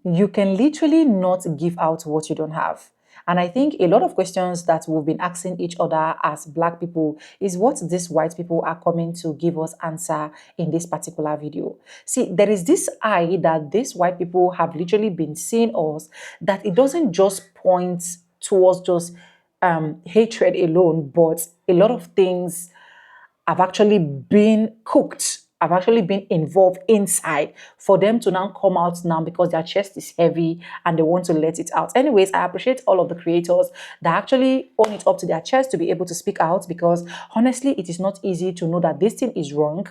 You can literally not give out what you don't have. And I think a lot of questions that we've been asking each other as Black people is what these white people are coming to give us answer in this particular video. See, there is this eye that these white people have literally been seeing us, that it doesn't just point towards just hatred alone, but a lot of things have actually been cooked, have actually been involved inside for them to now come out now because their chest is heavy and they want to let it out. Anyways, I appreciate all of the creators that actually own it up to their chest to be able to speak out, because honestly, it is not easy to know that this thing is wrong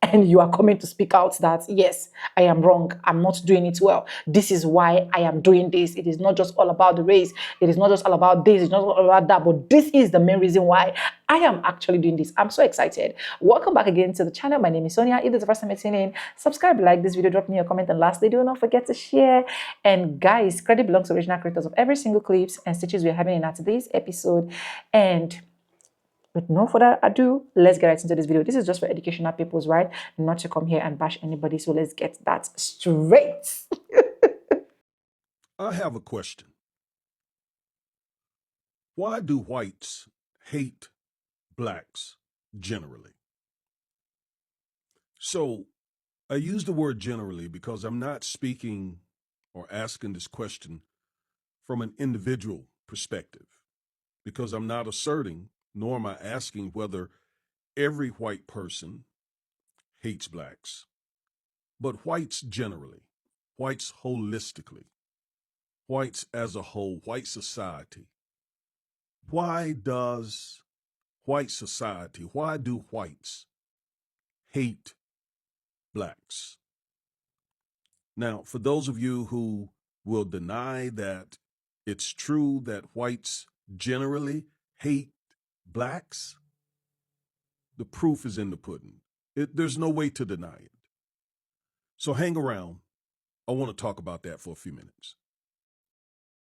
and you are coming to speak out that, yes, I am wrong, I'm not doing it well, this is why I am doing this. It is not just all about the race, it is not just all about this, it's not all about that, but this is the main reason why I am actually doing this. I'm so excited. Welcome back again to the channel. My name is Sonia. If this is the first time you're tuning in, subscribe, like this video, drop me a comment, and lastly, do not forget to share. And guys, credit belongs to original creators of every single clips and stitches we're having in our today's episode. And with no further ado, let's get right into this video. This is just for educational purposes, right? Not to come here and bash anybody. So let's get that straight. I have a question. Why do whites hate blacks generally? So I use the word generally because I'm not speaking or asking this question from an individual perspective, because I'm not asserting, nor am I asking whether every white person hates blacks, but whites generally, whites holistically, whites as a whole, white society. Why does white society, why do whites hate blacks? Now, for those of you who will deny that it's true that whites generally hate blacks, the proof is in the pudding. There's no way to deny it. So hang around. I want to talk about that for a few minutes.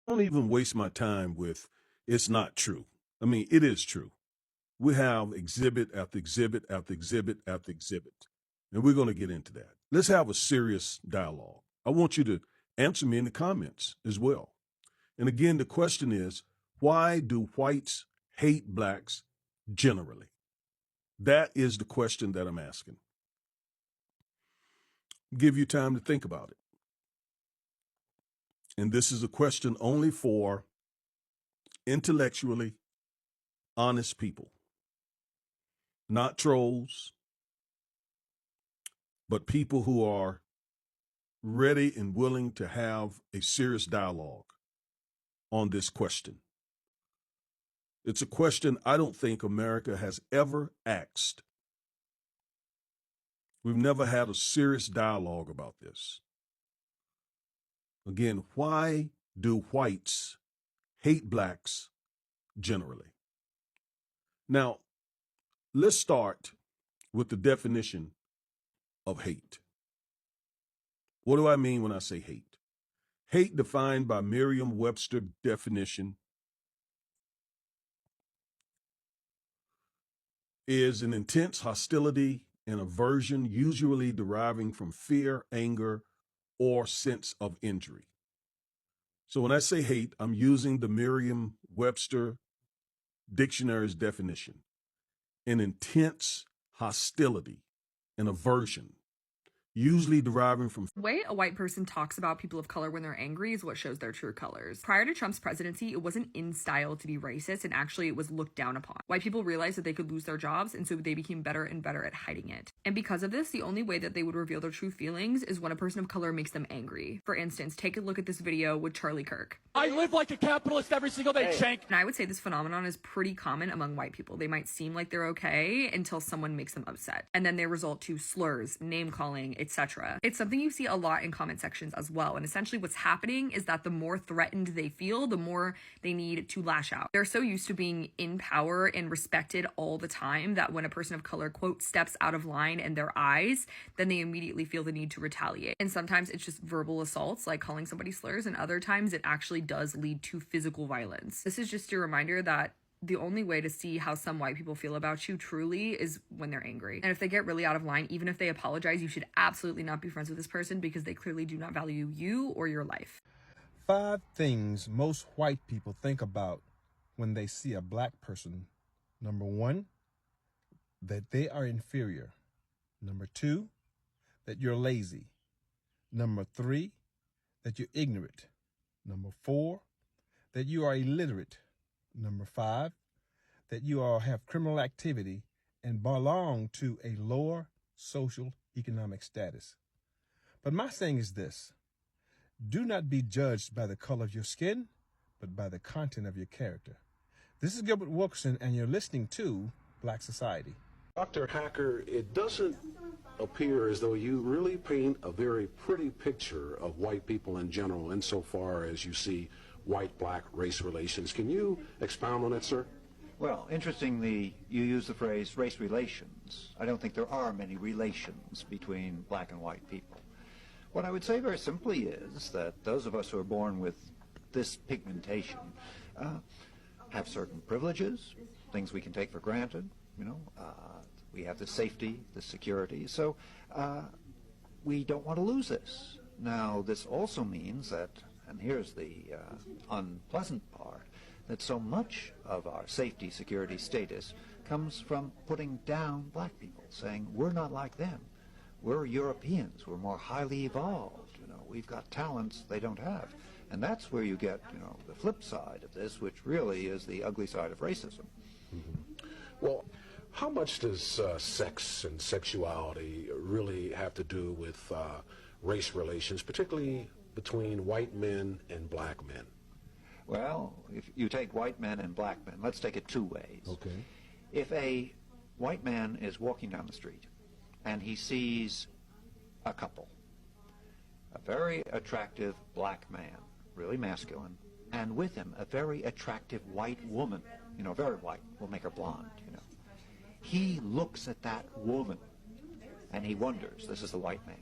Don't even waste my time with it's not true. I mean, it is true. We have exhibit after exhibit after exhibit after exhibit, and we're going to get into that. Let's have a serious dialogue. I want you to answer me in the comments as well. And again, the question is, why do whites hate blacks generally? That is the question that I'm asking. Give you time to think about it. And this is a question only for intellectually honest people, not trolls, but people who are ready and willing to have a serious dialogue on this question. It's a question I don't think America has ever asked. We've never had a serious dialogue about this. Again, why do whites hate blacks generally? Now, let's start with the definition of hate. What do I mean when I say hate? Hate, defined by Merriam-Webster definition, is an intense hostility and aversion, usually deriving from fear, anger, or sense of injury. So when I say hate, I'm using the Merriam-Webster dictionary's definition. An intense hostility and aversion, usually deriving from The way a white person talks about people of color when they're angry is what shows their true colors. Prior to Trump's presidency, it wasn't in style to be racist, and actually it was looked down upon. White people realized that they could lose their jobs, and so they became better and better at hiding it. And because of this, the only way that they would reveal their true feelings is when a person of color makes them angry. For instance, take a look at this video with Charlie Kirk. I live like a capitalist every single day, Shank. And I would say this phenomenon is pretty common among white people. They might seem like they're okay until someone makes them upset, and then they result to slurs, name calling, etc. It's something you see a lot in comment sections as well. And essentially what's happening is that the more threatened they feel, the more they need to lash out. They're so used to being in power and respected all the time that when a person of color, quote, steps out of line in their eyes, then they immediately feel the need to retaliate. And sometimes it's just verbal assaults, like calling somebody slurs, and other times it actually does lead to physical violence. This is just a reminder that the only way to see how some white people feel about you truly is when they're angry. And if they get really out of line, even if they apologize, you should absolutely not be friends with this person because they clearly do not value you or your life. 5 things most white people think about when they see a black person. Number 1, that they are inferior. Number 2, that you're lazy. Number 3, that you're ignorant. Number 4, that you are illiterate. Number 5, that you have criminal activity and belong to a lower social economic status. But my saying is this: do not be judged by the color of your skin, but by the content of your character. This is Gilbert Wilkerson, and you're listening to Black Society. Dr. Hacker, it doesn't appear as though you really paint a very pretty picture of white people in general insofar as you see white-black race relations. Can you expound on that, sir? Well, interestingly, you use the phrase race relations. I don't think there are many relations between black and white people. What I would say very simply is that those of us who are born with this pigmentation have certain privileges, things we can take for granted, we have the safety, the security, so we don't want to lose this. Now, this also means that, and here's the unpleasant part, that so much of our safety, security, status comes from putting down black people, saying we're not like them. We're Europeans. We're more highly evolved. We've got talents they don't have. And that's where you get, the flip side of this, which really is the ugly side of racism. Mm-hmm. Well, how much does sex and sexuality really have to do with race relations, particularly between white men and black men? Well, if you take white men and black men, let's take it 2 ways. Okay. If a white man is walking down the street and he sees a couple, a very attractive black man, really masculine, and with him a very attractive white woman, very white, we'll make her blonde, he looks at that woman and he wonders, this is the white man,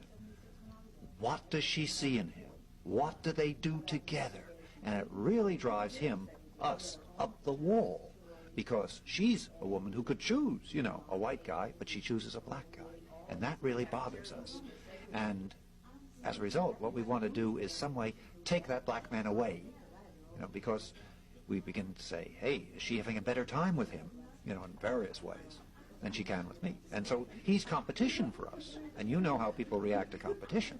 what does she see in him? What do they do together? And it really drives us, up the wall, because she's a woman who could choose, a white guy, but she chooses a black guy. And that really bothers us. And as a result, what we want to do is some way take that black man away, because we begin to say, hey, is she having a better time with him, in various ways than she can with me? And so he's competition for us. And you know how people react to competition.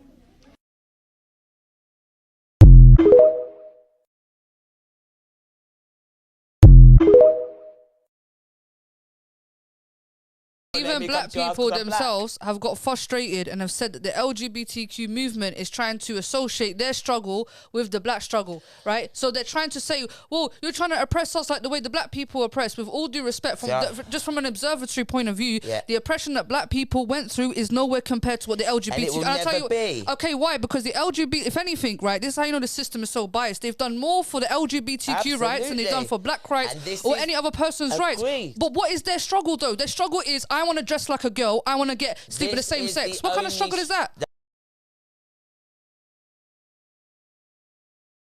Even black people themselves have got frustrated and have said that the LGBTQ movement is trying to associate their struggle with the black struggle, right? So they're trying to say, well, you're trying to oppress us like the way the black people oppress. With all due respect, just from an observatory point of view, the oppression that black people went through is nowhere compared to what the LGBT. And it will never be. Okay, why? Because the LGBT, if anything, right, this is how you know the system is so biased. They've done more for the LGBTQ rights than they've done for black rights or any other person's rights. But what is their struggle though? Their struggle is, I want to dress like a girl, I want to sleep with the same sex. What kind of struggle is that?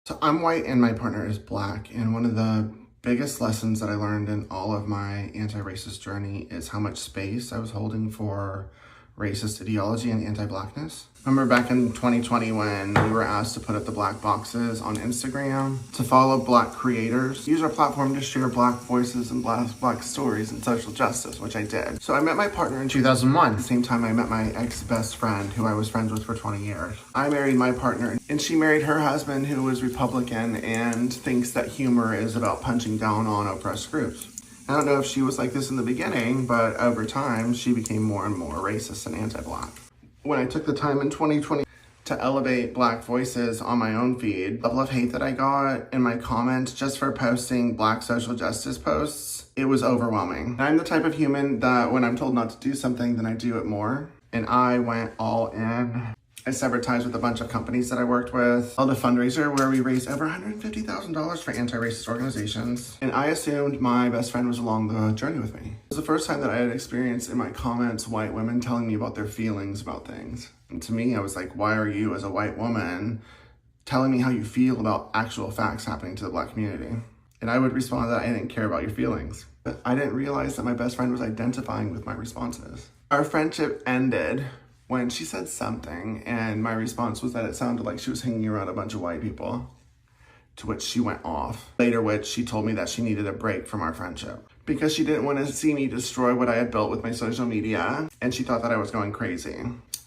So I'm white and my partner is black, and one of the biggest lessons that I learned in all of my anti-racist journey is how much space I was holding for racist ideology and anti-blackness. Remember back in 2020 when we were asked to put up the black boxes on Instagram to follow black creators, use our platform to share black voices and black stories and social justice, which I did. So I met my partner in 2001, the same time I met my ex-best friend who I was friends with for 20 years. I married my partner and she married her husband who was Republican and thinks that humor is about punching down on oppressed groups. I don't know if she was like this in the beginning, but over time she became more and more racist and anti-black. When I took the time in 2020 to elevate black voices on my own feed, the level of hate that I got in my comments just for posting black social justice posts, it was overwhelming. I'm the type of human that when I'm told not to do something, then I do it more. And I went all in. I severed ties with a bunch of companies that I worked with, held a fundraiser where we raised over $150,000 for anti-racist organizations. And I assumed my best friend was along the journey with me. It was the first time that I had experienced in my comments white women telling me about their feelings about things. And to me, I was like, why are you as a white woman telling me how you feel about actual facts happening to the black community? And I would respond that I didn't care about your feelings. But I didn't realize that my best friend was identifying with my responses. Our friendship ended when she said something, and my response was that it sounded like she was hanging around a bunch of white people, to which she went off. Later, which she told me that she needed a break from our friendship because she didn't want to see me destroy what I had built with my social media, and she thought that I was going crazy,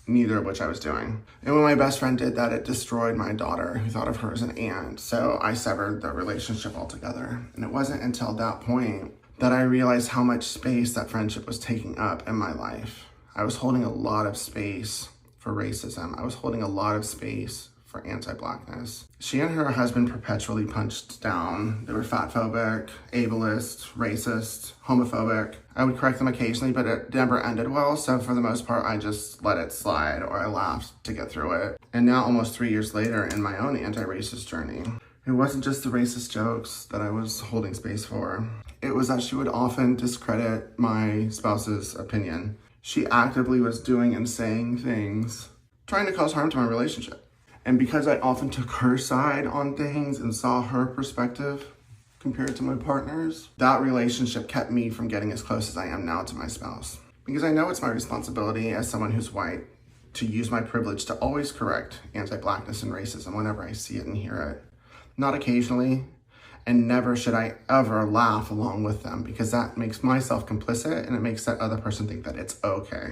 neither of which I was doing. And when my best friend did that, it destroyed my daughter, who thought of her as an aunt, so I severed the relationship altogether. And it wasn't until that point that I realized how much space that friendship was taking up in my life. I was holding a lot of space for racism. I was holding a lot of space for anti-Blackness. She and her husband perpetually punched down. They were fatphobic, ableist, racist, homophobic. I would correct them occasionally, but it never ended well, so for the most part, I just let it slide, or I laughed to get through it. And now, almost 3 years later, in my own anti-racist journey, it wasn't just the racist jokes that I was holding space for. It was that she would often discredit my spouse's opinion. She actively was doing and saying things trying to cause harm to my relationship. And because I often took her side on things and saw her perspective compared to my partner's, that relationship kept me from getting as close as I am now to my spouse. Because I know it's my responsibility as someone who's white to use my privilege to always correct anti-Blackness and racism whenever I see it and hear it. Not occasionally, and never should I ever laugh along with them, because that makes myself complicit and it makes that other person think that it's okay.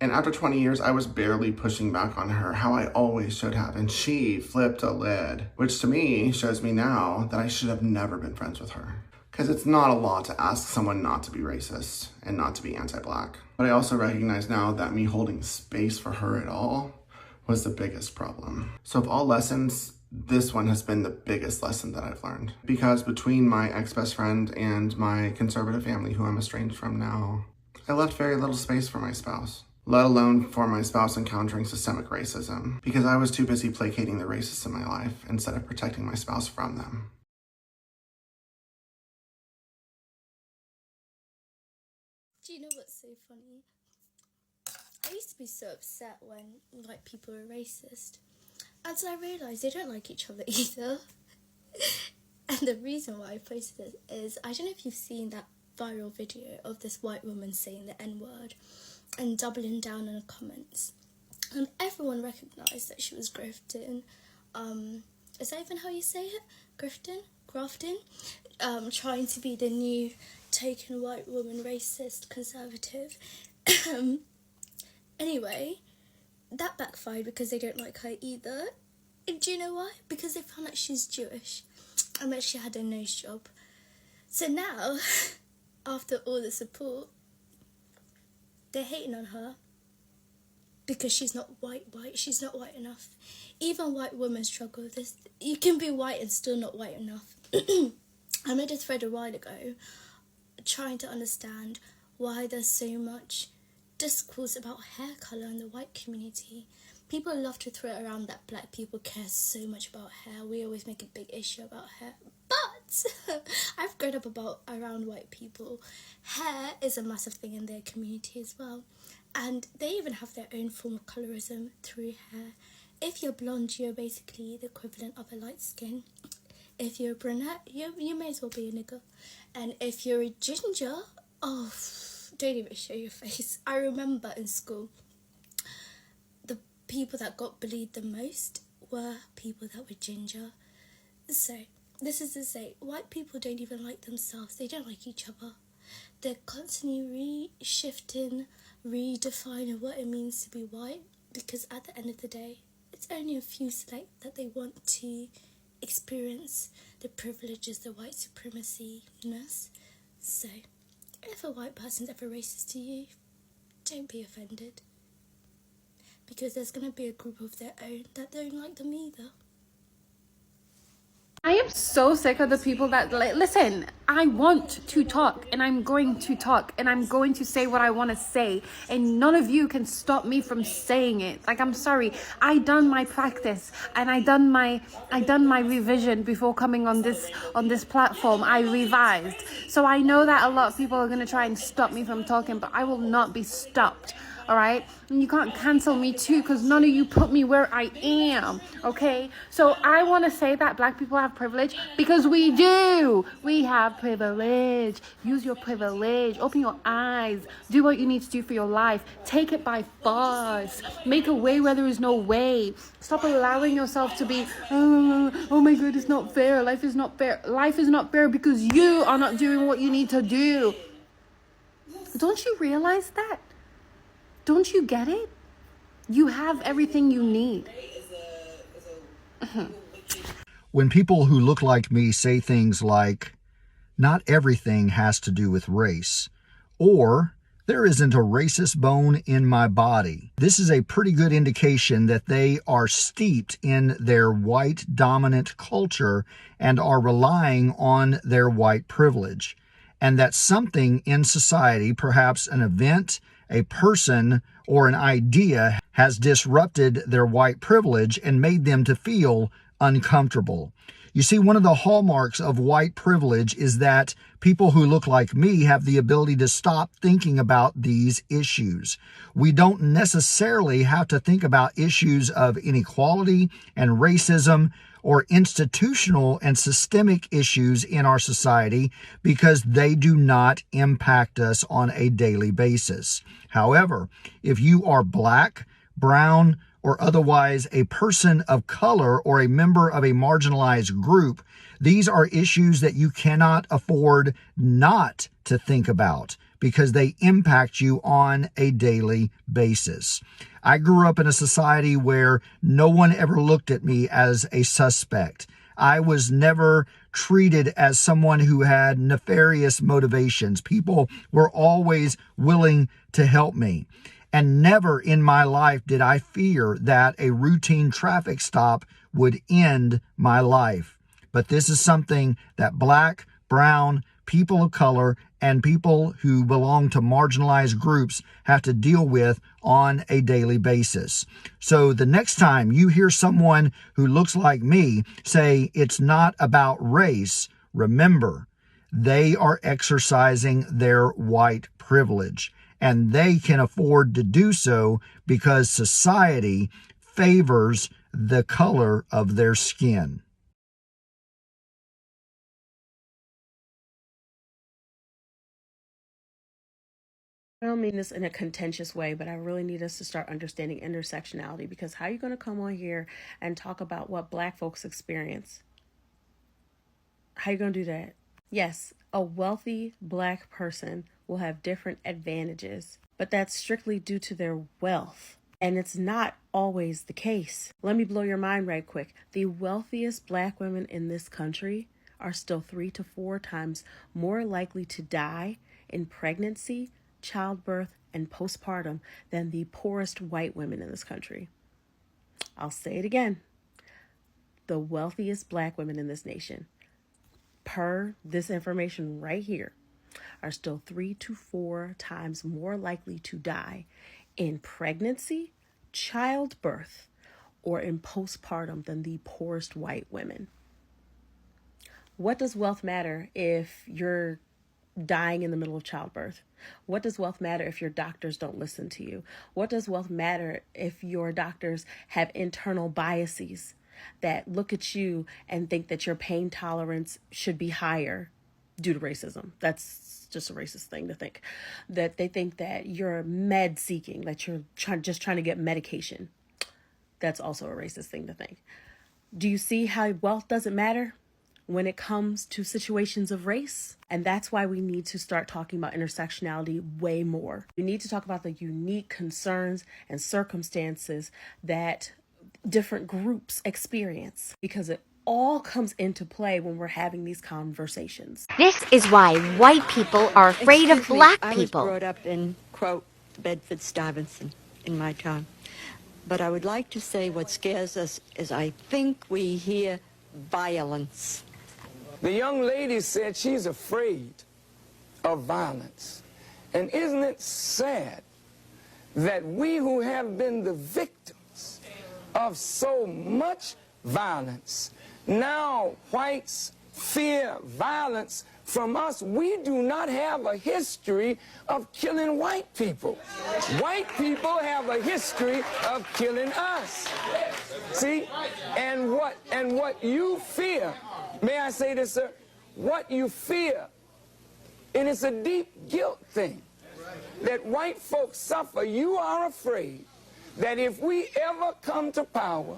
And after 20 years, I was barely pushing back on her, how I always should have, and she flipped a lid, which to me shows me now that I should have never been friends with her. Because it's not a lot to ask someone not to be racist and not to be anti-Black. But I also recognize now that me holding space for her at all was the biggest problem. So of all lessons, this one has been the biggest lesson that I've learned. Because between my ex-best friend and my conservative family, who I'm estranged from now, I left very little space for my spouse, let alone for my spouse encountering systemic racism, because I was too busy placating the racists in my life instead of protecting my spouse from them. Do you know what's so funny? I used to be so upset when white people were racist. Until I realised they don't like each other either. And the reason why I posted it is, I don't know if you've seen that viral video of this white woman saying the N-word and doubling down on the comments. And everyone recognised that she was grafting. Is that even how you say it? Grafting? Trying to be the new token white woman, racist, conservative. Anyway, that backfired because they don't like her either. And do you know why? Because they found out she's Jewish and that she had a nose job. So now, after all the support, they're hating on her because she's not white. She's not white enough. Even white women struggle with this. You can be white and still not white enough. I made a thread a while ago trying to understand why there's so much discourse about hair colour in the white community. People love to throw around that black people care so much about hair. We always make a big issue about hair. But I've grown up around white people. Hair is a massive thing in their community as well. And they even have their own form of colorism through hair. If you're blonde, you're basically the equivalent of a light skin. If you're a brunette, you may as well be a nigger. And if you're a ginger, oh, don't even show your face. I remember in school, the people that got bullied the most were people that were ginger. So, this is to say, white people don't even like themselves. They don't like each other. They're constantly reshifting, redefining what it means to be white, because at the end of the day, it's only a few select that they want to experience the privileges, the white supremacy-ness. So, if a white person's ever racist to you, don't be offended. Because there's going to be a group of their own that don't like them either. I am so sick of the people that, like, listen, I want to talk and I'm going to talk and I'm going to say what I want to say, and none of you can stop me from saying it. Like, I'm sorry, I done my practice and I done my revision before coming on this platform. I revised. So I know that a lot of people are going to try and stop me from talking, but I will not be stopped. all right? And you can't cancel me too, because none of you put me where I am, okay? So I want to say that black people have privilege, because we do. We have privilege. Use your privilege. Open your eyes. Do what you need to do for your life. Take it by force. Make a way where there is no way. Stop allowing yourself to be, oh my God, it's not fair. Life is not fair. Life is not fair because you are not doing what you need to do. Don't you realize that? Don't you get it? You have everything you need. When people who look like me say things like, not everything has to do with race, or there isn't a racist bone in my body, this is a pretty good indication that they are steeped in their white dominant culture and are relying on their white privilege, and that something in society, perhaps an event, a person, or an idea, has disrupted their white privilege and made them to feel uncomfortable. You see, one of the hallmarks of white privilege is that people who look like me have the ability to stop thinking about these issues. We don't necessarily have to think about issues of inequality and racism or institutional and systemic issues in our society because they do not impact us on a daily basis. However, if you are black, brown, or otherwise a person of color or a member of a marginalized group, these are issues that you cannot afford not to think about because they impact you on a daily basis. I grew up in a society where no one ever looked at me as a suspect. I was never treated as someone who had nefarious motivations. People were always willing to help me. And never in my life did I fear that a routine traffic stop would end my life. But this is something that black, brown, people of color, and people who belong to marginalized groups have to deal with on a daily basis. So the next time you hear someone who looks like me say it's not about race, remember, they are exercising their white privilege. And they can afford to do so because society favors the color of their skin. I don't mean this in a contentious way, but I really need us to start understanding intersectionality, because how are you going to come on here and talk about what black folks experience? How are you going to do that? Yes, a wealthy black person will have different advantages, but that's strictly due to their wealth. And it's not always the case. Let me blow your mind right quick. The wealthiest black women in this country are still 3 to 4 times more likely to die in pregnancy, childbirth, and postpartum than the poorest white women in this country. I'll say it again. The wealthiest black women in this nation, per this information right here, are still 3 to 4 times more likely to die in pregnancy, childbirth, or in postpartum than the poorest white women. What does wealth matter if you're dying in the middle of childbirth? What does wealth matter if your doctors don't listen to you? What does wealth matter if your doctors have internal biases that look at you and think that your pain tolerance should be higher due to racism? That's just a racist thing to think. That they think that you're med seeking, that you're just trying to get medication. That's also a racist thing to think. Do you see how wealth doesn't matter when it comes to situations of race? And that's why we need to start talking about intersectionality way more. We need to talk about the unique concerns and circumstances that different groups experience, because it all comes into play when we're having these conversations. This is why white people are afraid of black people. I was brought up in, quote, Bedford-Stuyvesant in my time. But I would like to say what scares us is I think we hear violence. The young lady said she's afraid of violence. And isn't it sad that we who have been the victims of so much violence, now whites fear violence from us. We do not have a history of killing white people. White people have a history of killing us. See? And what you fear, may I say this, sir? What you fear, and it's a deep guilt thing, that white folks suffer. You are afraid that if we ever come to power,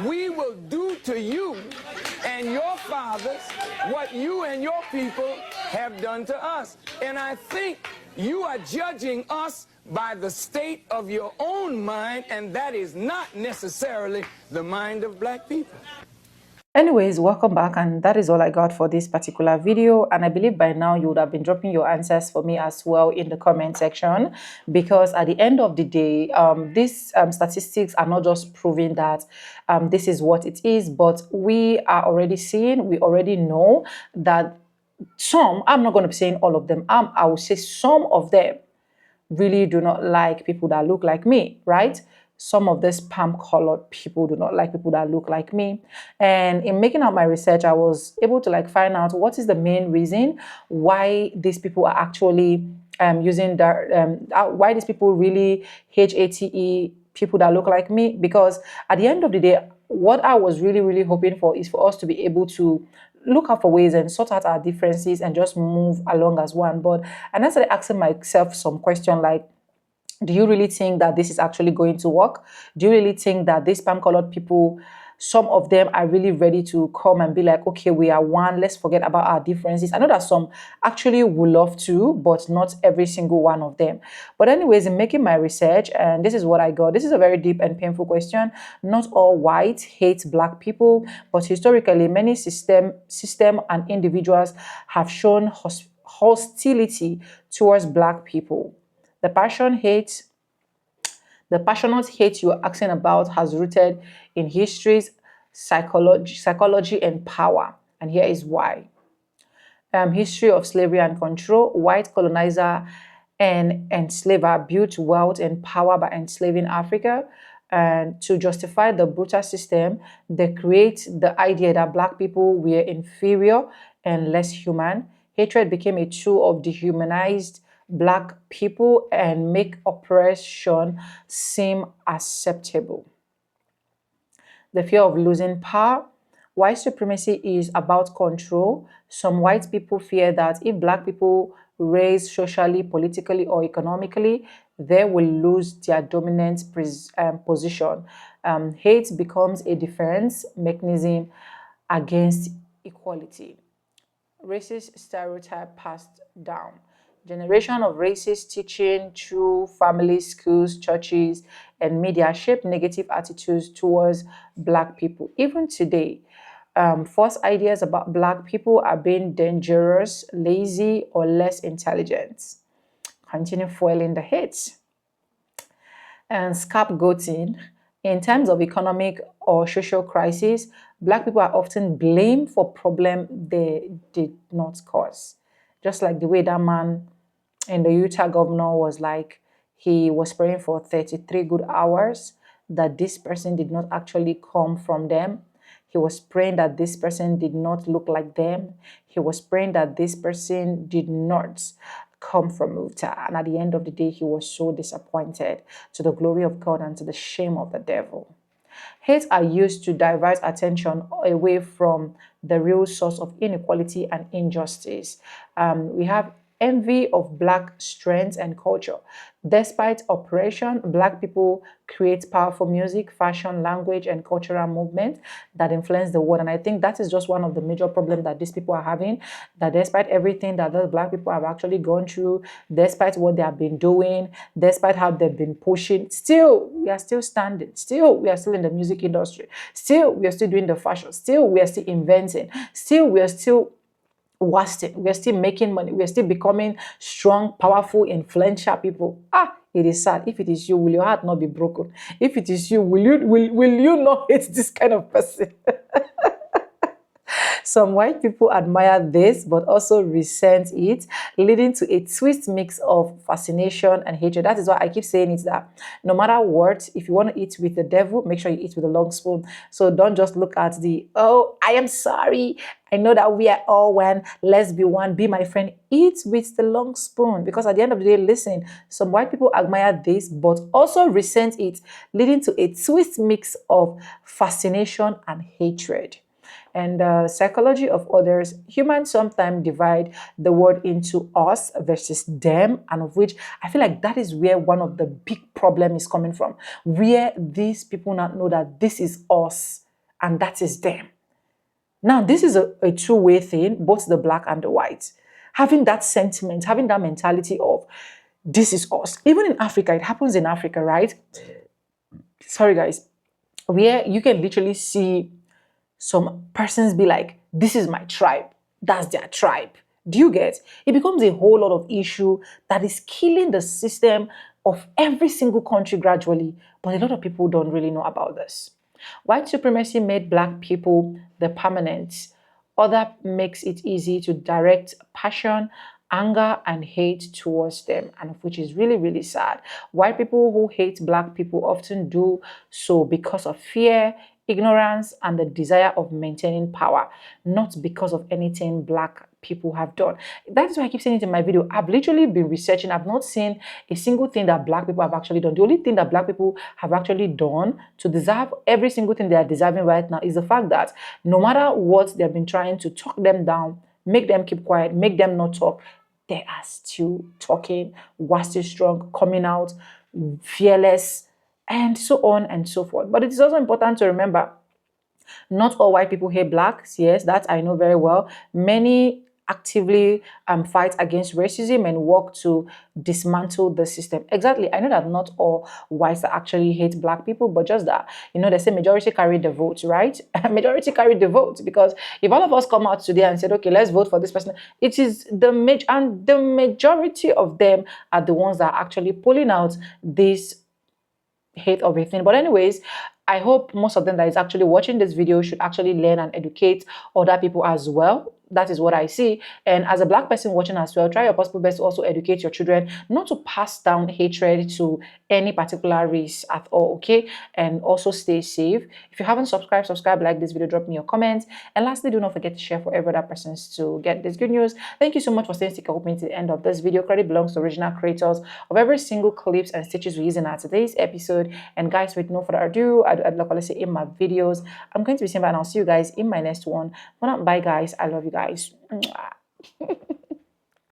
we will do to you and your fathers what you and your people have done to us. And I think you are judging us by the state of your own mind, and that is not necessarily the mind of black people. Anyways, welcome back, and that is all I got for this particular video. And I believe by now you would have been dropping your answers for me as well in the comment section, because at the end of the day, these statistics are not just proving that this is what it is, but we are already seeing, we already know that some, I'm not going to be saying all of them, I will say some of them really do not like people that look like me, right? Some of these palm-colored people do not like people that look like me. And in making out my research, I was able to find out what is the main reason why these people are actually using that, why these people really hate people that look like me. Because at the end of the day, what I was really, really hoping for is for us to be able to look out for ways and sort out our differences and just move along as one. But and I started asking myself some question like, do you really think that this is actually going to work? Do you really think that these palm-colored people, some of them are really ready to come and be like, okay, we are one, let's forget about our differences? I know that some actually would love to, but not every single one of them. But anyways, in making my research, and this is what I got. This is a very deep and painful question. Not all whites hate black people, but historically, many system and individuals have shown hostility towards black people. The passionate hate you're asking about has rooted in histories, psychology, and power. And here is why. History of slavery and control. White colonizer and enslaver built wealth and power by enslaving Africa. And to justify the brutal system, they create the idea that black people were inferior and less human. Hatred became a tool of dehumanized black people and make oppression seem acceptable. The fear of losing power. White supremacy is about control. Some white people fear that if black people rise socially, politically, or economically, they will lose their dominant position. Hate becomes a defense mechanism against equality. Racist stereotype passed down. Generation of racist teaching through families, schools, churches, and media shape negative attitudes towards black people. Even today, false ideas about black people are being dangerous, lazy, or less intelligent. Continue fueling the hate. And scapegoating. In times of economic or social crisis, black people are often blamed for problems they did not cause. Just like the way that man in the Utah governor was like, he was praying for 33 good hours that this person did not actually come from them. He was praying that this person did not look like them. He was praying that this person did not come from Utah. And at the end of the day, he was so disappointed, to the glory of God and to the shame of the devil. Hate are used to divert attention away from the real source of inequality and injustice. We have envy of black strength and culture. Despite oppression, black people create powerful music, fashion, language, and cultural movement that influence the world. And I think that is just one of the major problems that these people are having, that despite everything that those black people have actually gone through, despite what they have been doing, despite how they've been pushing, still, we are still standing. Still, we are still in the music industry. Still, we are still doing the fashion. Still, we are still inventing. Still, we are still wasting. We are still making money. We are still becoming strong, powerful, influential people. It is sad. If it is you, will your heart not be broken? If it is you, will you not hate this kind of person? Some white people admire this, but also resent it, leading to a twist mix of fascination and hatred. That is why I keep saying it, that no matter what, if you want to eat with the devil, make sure you eat with a long spoon. So don't just look at the, oh, I am sorry, I know that we are all one. Let's be one. Be my friend. Eat with the long spoon. Because at the end of the day, listen, some white people admire this, but also resent it, leading to a twist mix of fascination and hatred. And psychology of others, humans sometimes divide the word into us versus them, and of which I feel like that is where one of the big problem is coming from, where these people not know that this is us and that is them. Now, this is a two-way thing, both the black and the white. Having that sentiment, having that mentality of this is us. Even in Africa, it happens in Africa, right? Sorry, guys. Where you can literally see some persons be like, this is my tribe. That's their tribe. Do you get? It becomes a whole lot of issue that is killing the system of every single country gradually. But a lot of people don't really know about this. White supremacy made black people the permanent. Other makes it easy to direct passion, anger, and hate towards them, and which is really, really sad. White people who hate black people often do so because of fear, ignorance, and the desire of maintaining power, not because of anything black people have done. That's why I keep saying it in my video. I've literally been researching. I've not seen a single thing that black people have actually done. The only thing that black people have actually done to deserve every single thing they are deserving right now is the fact that no matter what they've been trying to talk them down, make them keep quiet, make them not talk, they are still talking, were still strong, coming out, fearless, and so on and so forth. But it is also important to remember, not all white people hate blacks. Yes, that I know very well. Many actively fight against racism and work to dismantle the system. Exactly. I know that not all whites actually hate black people, but just that, they say majority carry the vote, right? Majority carry the vote, because if all of us come out today and said, okay, let's vote for this person, it is the majority of them are the ones that are actually pulling out this hate of a thing. But anyways, I hope most of them that is actually watching this video should actually learn and educate other people as well. That is what I see. And as a black person watching as well, try your possible best to also educate your children not to pass down hatred to any particular race at all, okay? And also stay safe. If you haven't subscribed, subscribe, like this video, drop me your comments. And lastly, do not forget to share for every other persons to get this good news. Thank you so much for staying stick with me to the end of this video. Credit belongs to original creators of every single clips and stitches we use in our today's episode. And guys, with no further ado, like I say in my videos, I'm going to be saying bye, and I'll see you guys in my next one. Bye guys, I love you guys.